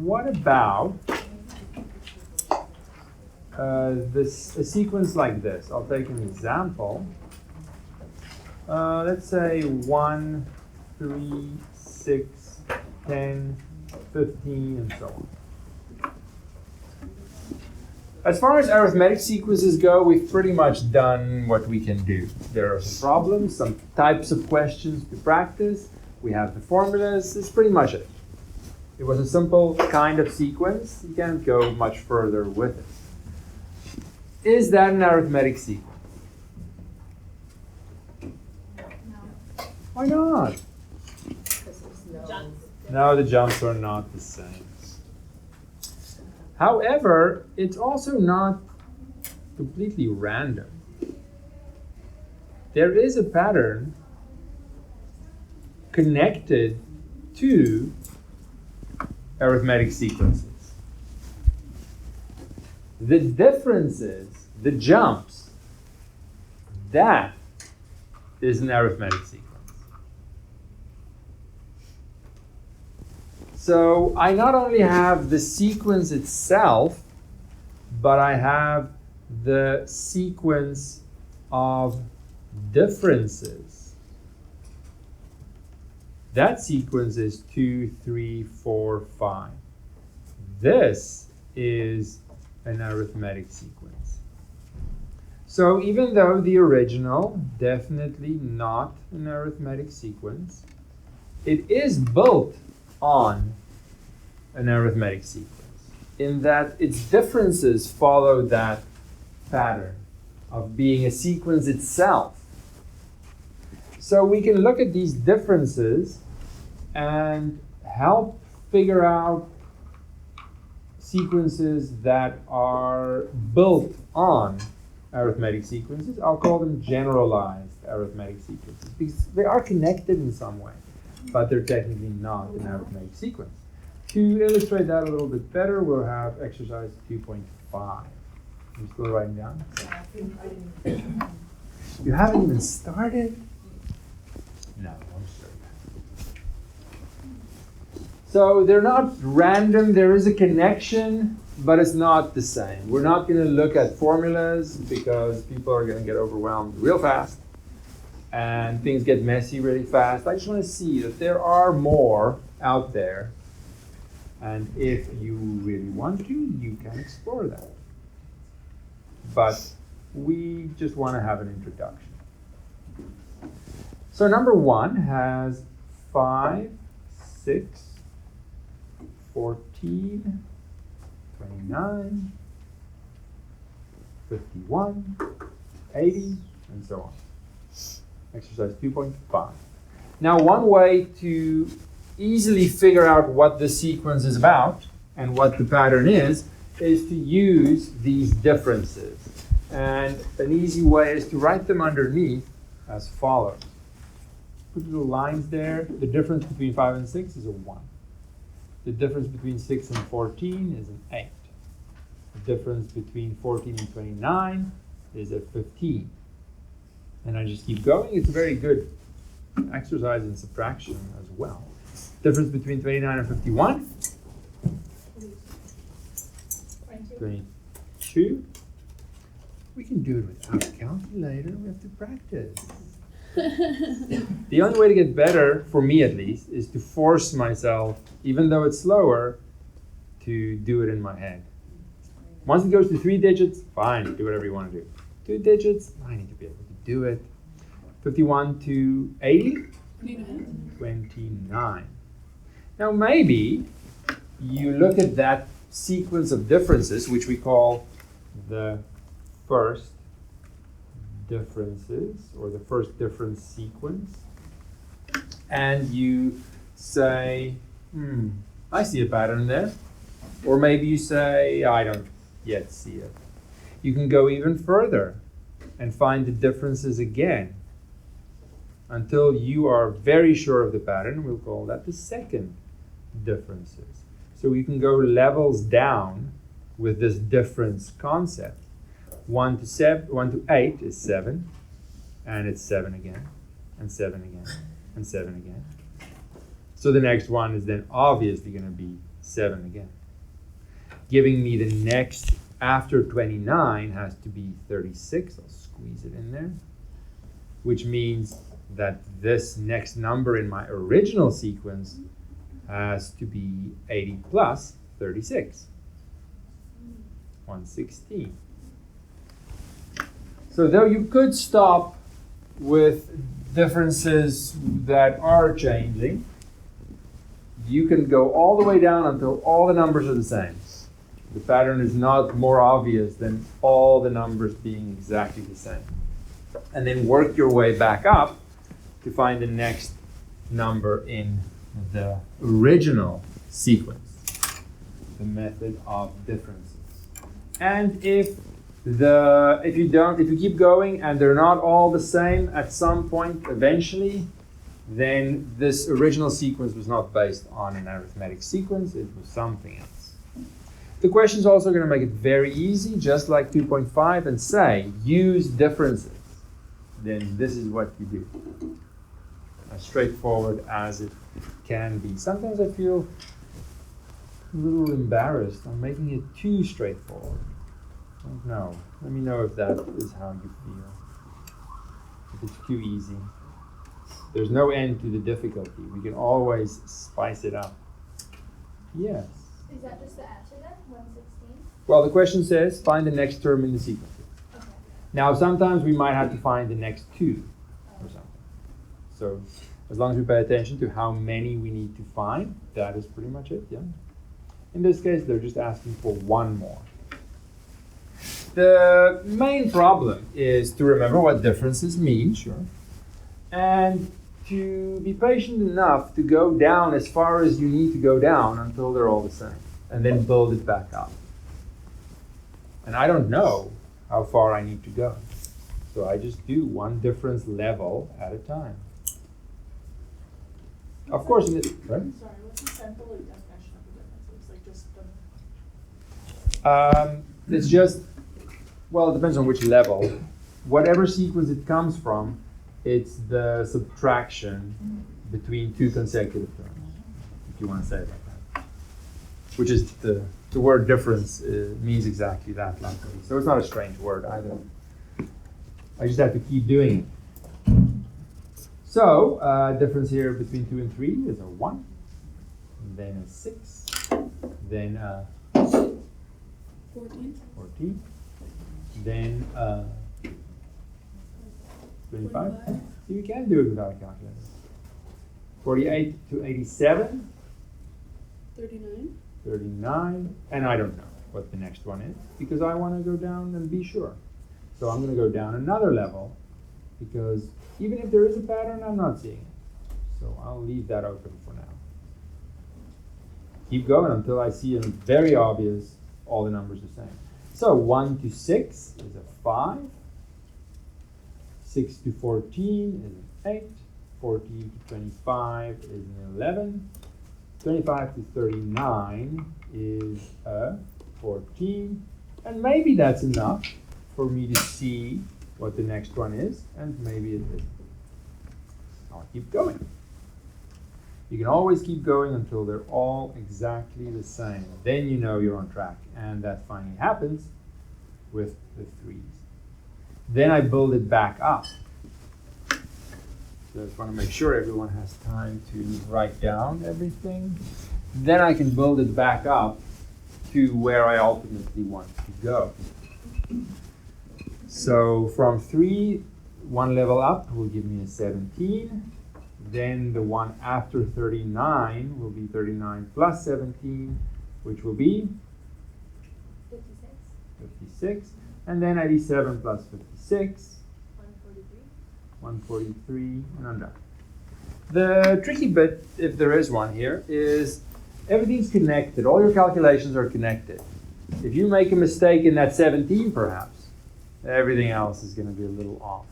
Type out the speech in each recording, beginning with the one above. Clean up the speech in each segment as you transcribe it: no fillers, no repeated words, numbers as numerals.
what about a sequence like this? I'll take an example. Let's say 1, 3, 6, 10, 15, and so on. As far as arithmetic sequences go, we've pretty much done what we can do. There are some problems, some types of questions to practice. We have the formulas. It's pretty much it. It was a simple kind of sequence. You can't go much further with it. Is that an arithmetic sequence? No. Why not? No, the jumps are not the same. However, it's also not completely random. There is a pattern connected to arithmetic sequences. The differences, the jumps, that is an arithmetic sequence. So I not only have the sequence itself, but I have the sequence of differences. That sequence is 2, 3, 4, 5. This is an arithmetic sequence. So even though the original, definitely not an arithmetic sequence, it is built on an arithmetic sequence in that its differences follow that pattern of being a sequence itself. So we can look at these differences and help figure out sequences that are built on arithmetic sequences. I'll call them generalized arithmetic sequences because they are connected in some way, but they're technically not an arithmetic sequence. To illustrate that a little bit better, we'll have exercise 2.5. You still writing down? You haven't even started? No, I'm sure. So they're not random. There is a connection, but it's not the same. We're not going to look at formulas because people are going to get overwhelmed real fast and things get messy really fast. I just want to see that there are more out there. And if you really want to, you can explore that. But we just want to have an introduction. So number 1 has 5, 6, 14, 29, 51, 80, and so on. Exercise 2.5. Now, one way to easily figure out what the sequence is about and what the pattern is to use these differences. And an easy way is to write them underneath as follows. Put little lines there. The difference between 5 and 6 is a 1. The difference between 6 and 14 is an 8. The difference between 14 and 29 is a 15. And I just keep going. It's a very good exercise in subtraction as well. Difference between 29 and 51? 22. We can do it without a calculator. We have to practice. The only way to get better, for me at least, is to force myself, even though it's slower, to do it in my head. Once it goes to 3 digits, fine, do whatever you want to do. 2 digits, I need to be able to do it. 51 to 80? 29. Now maybe you look at that sequence of differences, which we call the first differences, or the first difference sequence, and you say, I see a pattern there. Or maybe you say, I don't yet see it. You can go even further and find the differences again until you are very sure of the pattern. We'll call that the second differences. So you can go levels down with this difference concept. 1 to 8 is 7, and it's 7 again, and 7 again, and 7 again. So the next one is then obviously going to be 7 again. Giving me the next after 29 has to be 36. I'll squeeze it in there. Which means that this next number in my original sequence has to be 80 plus 36. 116. So though you could stop with differences that are changing, you can go all the way down until all the numbers are the same. The pattern is not more obvious than all the numbers being exactly the same. And then work your way back up to find the next number in the original sequence, the method of differences. And if you keep going and they're not all the same at some point eventually, then this original sequence was not based on an arithmetic sequence, it was something else. The question is also going to make it very easy, just like 2.5, and say, use differences. Then this is what you do. As straightforward as it can be. Sometimes I feel a little embarrassed. I'm making it too straightforward. I don't know. Let me know if that is how you feel. If it's too easy. There's no end to the difficulty. We can always spice it up. Yes. Is that just the answer then? 116? Well, the question says, find the next term in the sequence. Okay. Now, sometimes we might have to find the next two or something. So, as long as we pay attention to how many we need to find, that is pretty much it, yeah? In this case, they're just asking for one more. The main problem is to remember what differences mean, sure, and to be patient enough to go down as far as you need to go down until they're all the same, and then build it back up. And I don't know how far I need to go, so I just do one difference level at a time. Of course, right? Sorry, what's the simple definition of the differences? Like just It's just, well, it depends on which level. Whatever sequence it comes from, it's the subtraction between two consecutive terms, if you want to say it like that. Which is the word difference means exactly that, luckily. So it's not a strange word either. I just have to keep doing it. So, difference here between 2 and 3 is a 1, then a 6, then a 14, then 25. So you can do it without a calculator. 48 to 87. 39. And I don't know what the next one is because I want to go down and be sure. So I'm going to go down another level because even if there is a pattern, I'm not seeing it. So I'll leave that open for now. Keep going until I see a very obvious, all the numbers the same. So 1 to 6 is a 5. 6 to 14 is an 8. 14 to 25 is an 11. 25 to 39 is a 14. And maybe that's enough for me to see what the next one is, and maybe it isn't. I'll keep going. You can always keep going until they're all exactly the same. Then you know you're on track, and that finally happens with the 3s. Then I build it back up. So I just want to make sure everyone has time to write down everything. Then I can build it back up to where I ultimately want to go. So from 3, one level up will give me a 17. Then the one after 39 will be 39 plus 17, which will be 56. And then 87 plus 56. 143, and I'm done. The tricky bit, if there is one here, is everything's connected. All your calculations are connected. If you make a mistake in that 17, perhaps, everything else is going to be a little off.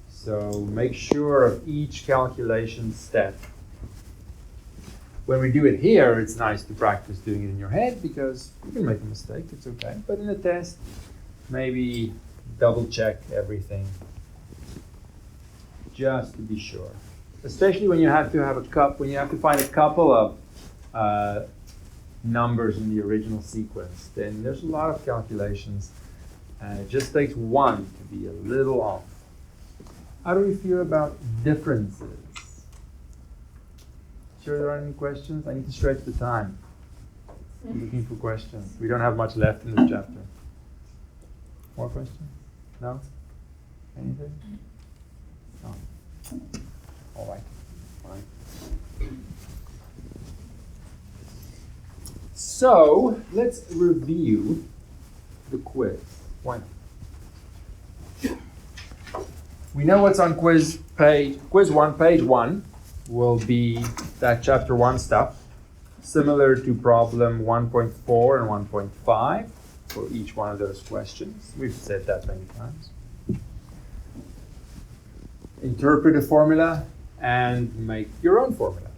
So make sure of each calculation step. When we do it here, it's nice to practice doing it in your head because you can make a mistake, it's okay. But in a test, maybe double check everything just to be sure. Especially when you have to have a when you have to find a couple of numbers in the original sequence, then there's a lot of calculations, and it just takes one to be a little off. How do we feel about differences? Sure there aren't any questions? I need to stretch the time. I'm looking for questions. We don't have much left in this chapter. More questions? No? Anything? No. All right. Fine. So let's review the quiz. Why not? We know what's on quiz 1, page 1 will be that chapter 1 stuff, similar to problem 1.4 and 1.5 for each one of those questions. We've said that many times. Interpret a formula and make your own formula.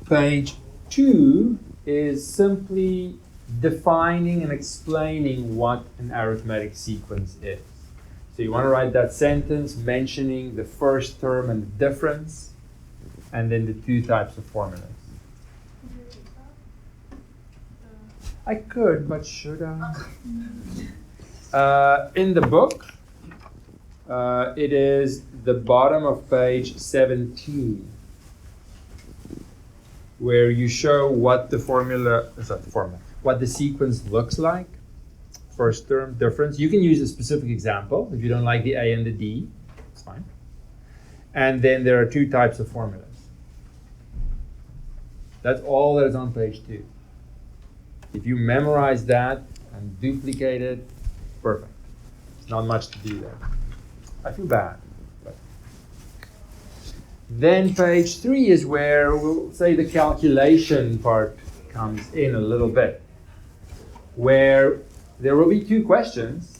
Page 2 is simply defining and explaining what an arithmetic sequence is. So you want to write that sentence mentioning the first term and the difference, and then the two types of formulas. I could, but should I? In the book, it is the bottom of page 17, where you show what the what the sequence looks like. First term, difference. You can use a specific example. If you don't like the A and the D, it's fine. And then there are two types of formulas. That's all that is on page 2. If you memorize that and duplicate it, perfect. There's not much to do there. I feel bad. But. Then page 3 is where we'll say the calculation part comes in a little bit, where there will be 2 questions,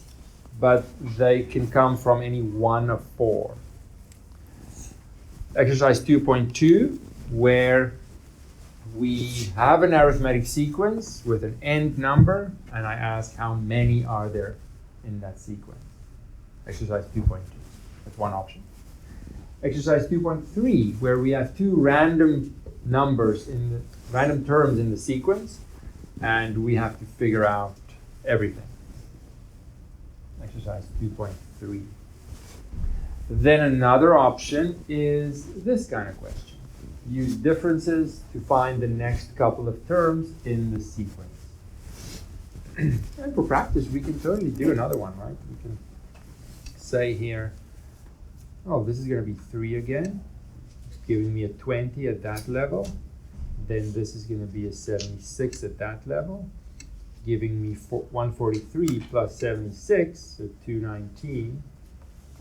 but they can come from any one of 4. Exercise 2.2, where we have an arithmetic sequence with an end number, and I ask how many are there in that sequence. Exercise 2.2. That's one option. Exercise 2.3, where we have 2 random numbers random terms in the sequence, and we have to figure out everything. Exercise 2.3. Then another option is this kind of question. Use differences to find the next couple of terms in the sequence. And for practice, we can totally do another one, right? We can say here, oh, this is going to be 3 again. It's giving me a 20 at that level. Then this is going to be a 76 at that level, giving me 143 plus 76, so 219.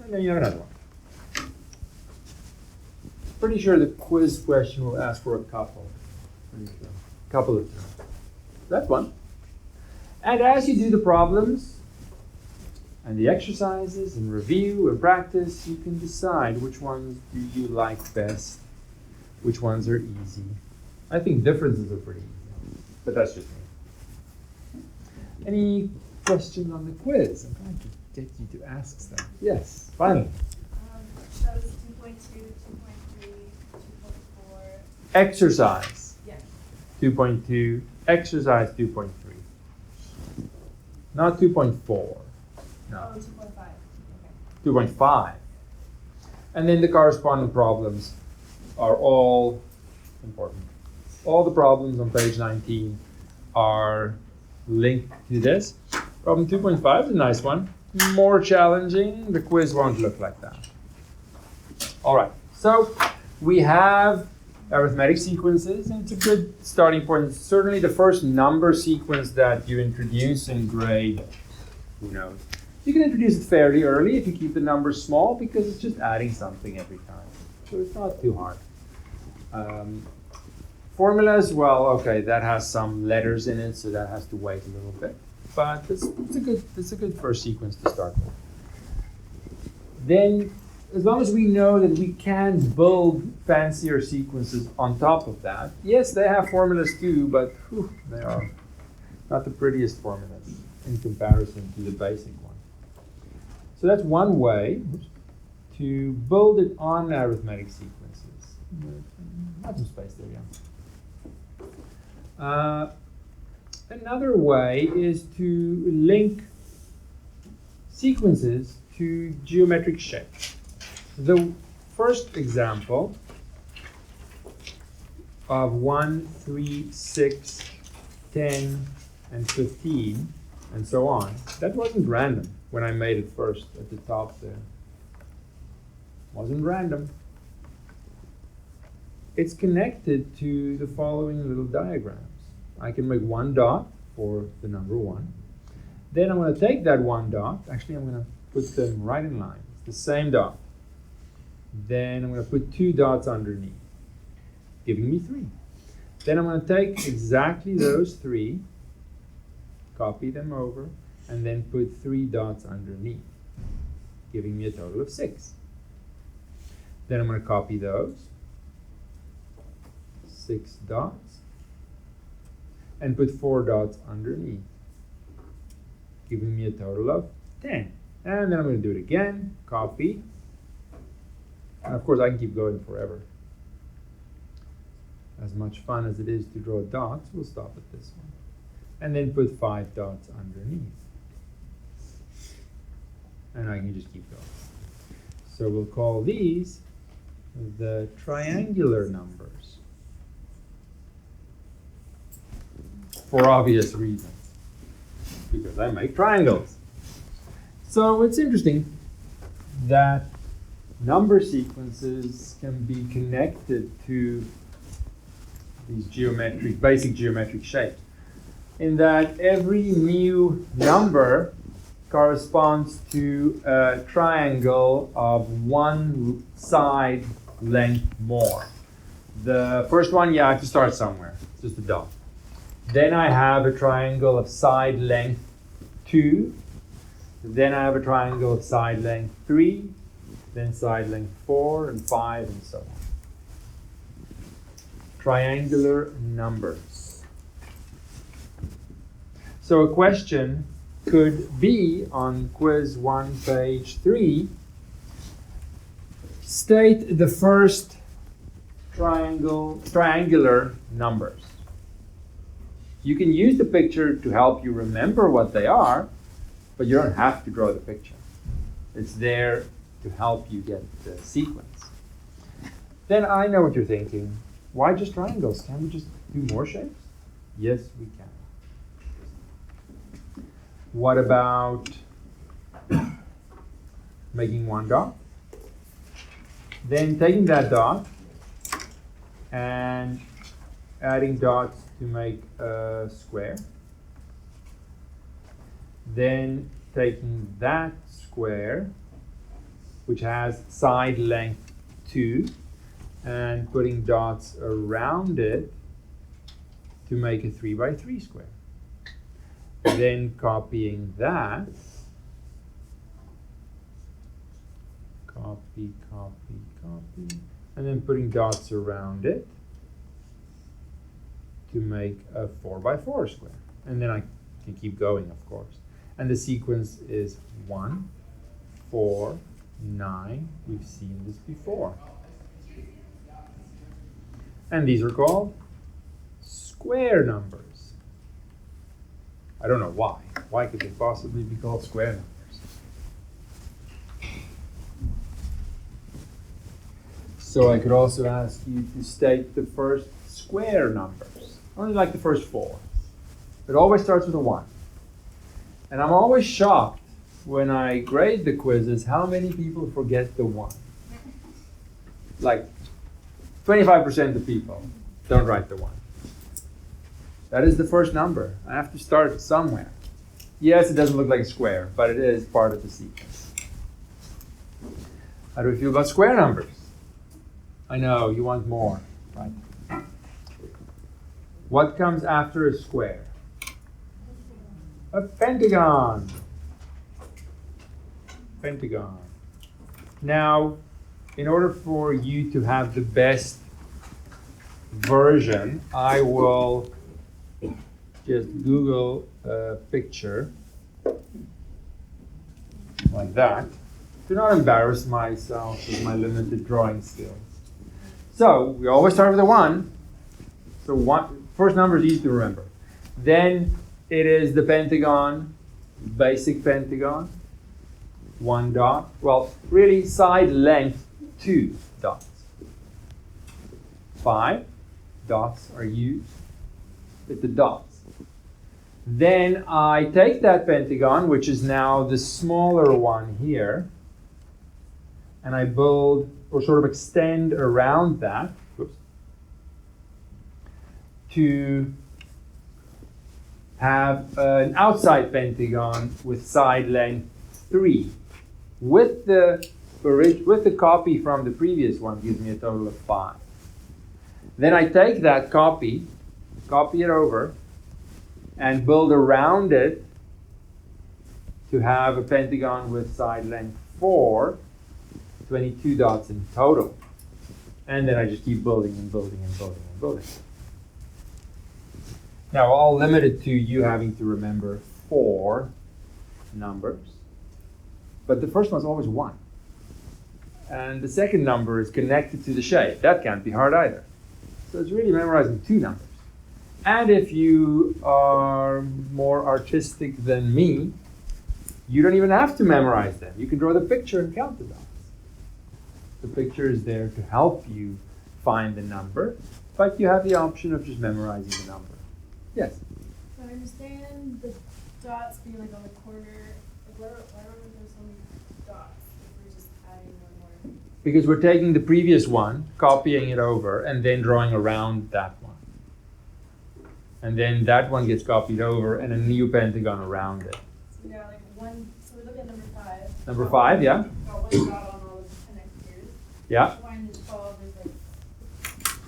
And then you have another one. Pretty sure the quiz question will ask for a couple. Pretty sure. Couple of terms. That's one. And as you do the problems and the exercises and review and practice, you can decide which ones do you like best, which ones are easy. I think differences are pretty easy, but that's just me. Any questions on the quiz? I'm trying to get you to ask stuff. Yes, finally. That was 2.2, 2.3, 2.4. Exercise. Yes. 2.2, exercise 2.3. Not 2.4. Oh, No. 2.5. Okay. 2.5. And then the corresponding problems are all important. All the problems on page 19 are linked to this. Problem 2.5 is a nice one. More challenging. The quiz won't look like that. All right. So we have arithmetic sequences, and it's a good starting point. It's certainly the first number sequence that you introduce in grade, who knows. You can introduce it fairly early if you keep the numbers small, because it's just adding something every time. So it's not too hard. Formulas, well, okay, that has some letters in it, so that has to wait a little bit. But it's a good first sequence to start with. Then, as long as we know that we can build fancier sequences on top of that, yes, they have formulas too, but they are not the prettiest formulas in comparison to the basic one. So that's one way to build it on arithmetic sequences. Have some space there, yeah. Another way is to link sequences to geometric shapes. The first example of 1, 3, 6, 10, and 15, and so on, that wasn't random when I made it first at the top there. Wasn't random. It's connected to the following little diagrams. I can make one dot for the number 1. Then I'm going to take that one dot. Actually, I'm going to put them right in line. It's the same dot. Then I'm going to put 2 dots underneath, giving me 3. Then I'm going to take exactly those 3, copy them over, and then put 3 dots underneath, giving me a total of 6. Then I'm going to copy those, 6 dots, and put 4 dots underneath, giving me a total of 10. And then I'm going to do it again, copy, and of course I can keep going forever. As much fun as it is to draw dots, we'll stop at this one. And then put 5 dots underneath. And I can just keep going. So we'll call these the triangular numbers, for obvious reasons, because I make triangles. So it's interesting that number sequences can be connected to these basic geometric shapes, in that every new number corresponds to a triangle of one side length more. The first one, I have to start somewhere, it's just a dot. Then I have a triangle of side length 2. Then I have a triangle of side length 3. Then side length 4 and 5 and so on. Triangular numbers. So a question could be on quiz 1, page 3, state the first triangular numbers. You can use the picture to help you remember what they are, but you don't have to draw the picture. It's there to help you get the sequence. Then I know what you're thinking. Why just triangles? Can't we just do more shapes? Yes, we can. What about making one dot? Then taking that dot and adding dots to make a square. Then taking that square, which has side length 2, and putting dots around it to make a 3 by 3 square. Then copying that, copy, copy, copy, and then putting dots around it to make a 4 by 4 square. And then I can keep going, of course. And the sequence is 1, 4, 9. We've seen this before. And these are called square numbers. I don't know why. Why could they possibly be called square numbers? So I could also ask you to state the first square numbers. Only like the first 4. It always starts with a 1. And I'm always shocked when I grade the quizzes how many people forget the 1. Like 25% of people don't write the 1. That is the first number. I have to start somewhere. Yes, it doesn't look like a square, but it is part of the sequence. How do we feel about square numbers? I know, you want more, right? What comes after a square? A pentagon. Pentagon. Now, in order for you to have the best version, I will just Google a picture like that to not embarrass myself with my limited drawing skills. So we always start with a 1. So first number is easy to remember. Then it is the pentagon, basic pentagon, 1 dot. Well, really side length 2 dots. 5 dots are used. It's the dots. Then I take that pentagon, which is now the smaller one here, and I build or sort of extend around that to have an outside pentagon with side length 3. With the copy from the previous one gives me a total of 5. Then I take that copy it over, and build around it to have a pentagon with side length 4, 22 dots in total. And then I just keep building and building and building and building. Now, all limited to you having to remember 4 numbers. But the first one's always 1. And the second number is connected to the shape. That can't be hard either. So it's really memorizing 2 numbers. And if you are more artistic than me, you don't even have to memorize them. You can draw the picture and count the dots. The picture is there to help you find the number, but you have the option of just memorizing the number. Yes? So I understand the dots being like on the corner. Like why are there so many dots if we're just adding one more? Because we're taking the previous one, copying it over, and then drawing around that one. And then that one gets copied over and a new pentagon around it. So we got like one, so we look at number 5. Number 5, yeah? Got 1 dot on all the connectors. Yeah. Line is 12, there's like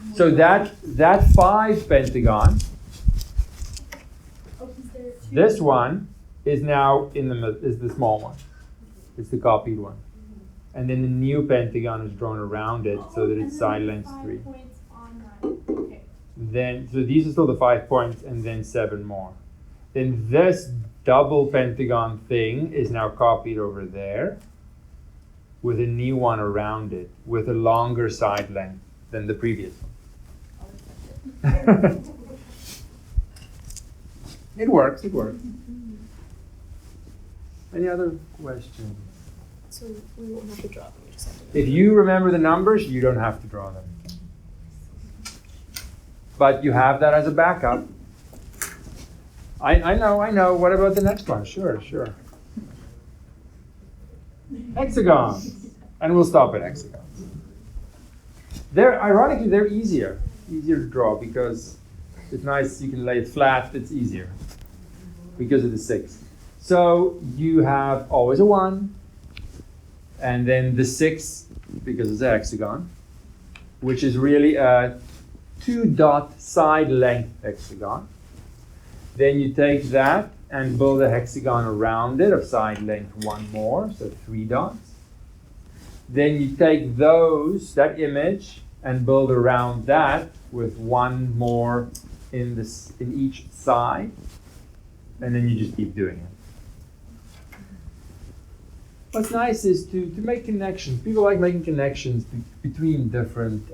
more So dots. that 5 pentagon, Oh, is there 2? this one is now is the small one. It's the copied one. And then the new pentagon is drawn around it so that it's side length 3. 5 points on that. Okay. Then, so these are still the 5 points and then 7 more. Then this double pentagon thing is now copied over there with a new one around it with a longer side length than the previous one. It works. Any other questions? So we won't have to draw them. We just have to. If you remember the numbers, you don't have to draw them. But you have that as a backup. I know. What about the next one? Sure. Hexagons. And we'll stop at hexagons. Ironically, they're easier to draw because it's nice, you can lay it flat, it's easier because of the 6. So you have always a 1, and then the 6, because it's a hexagon, which is really a 2-dot side length hexagon. Then you take that and build a hexagon around it of side length 1 more, so 3 dots. Then you take that image and build around that with 1 more in each side, and then you just keep doing it. What's nice is to make connections. People like making connections between different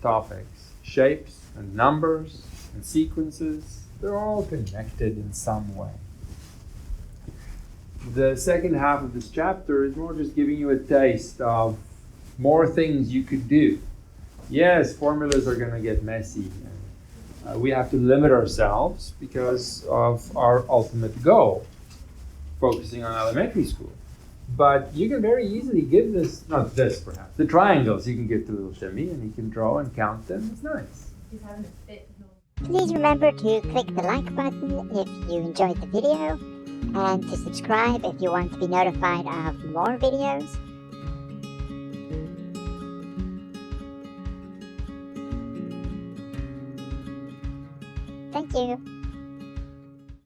topics. Shapes and numbers and sequences, they're all connected in some way. The second half of this chapter is more just giving you a taste of more things you could do. Yes, formulas are going to get messy. We have to limit ourselves because of our ultimate goal, focusing on elementary school. But you can very easily give this, not this perhaps, the triangles you can give to little Shimmy, and he can draw and count them. It's nice. He's having a fit. Please remember to click the like button if you enjoyed the video, and to subscribe if you want to be notified of more videos. Thank you.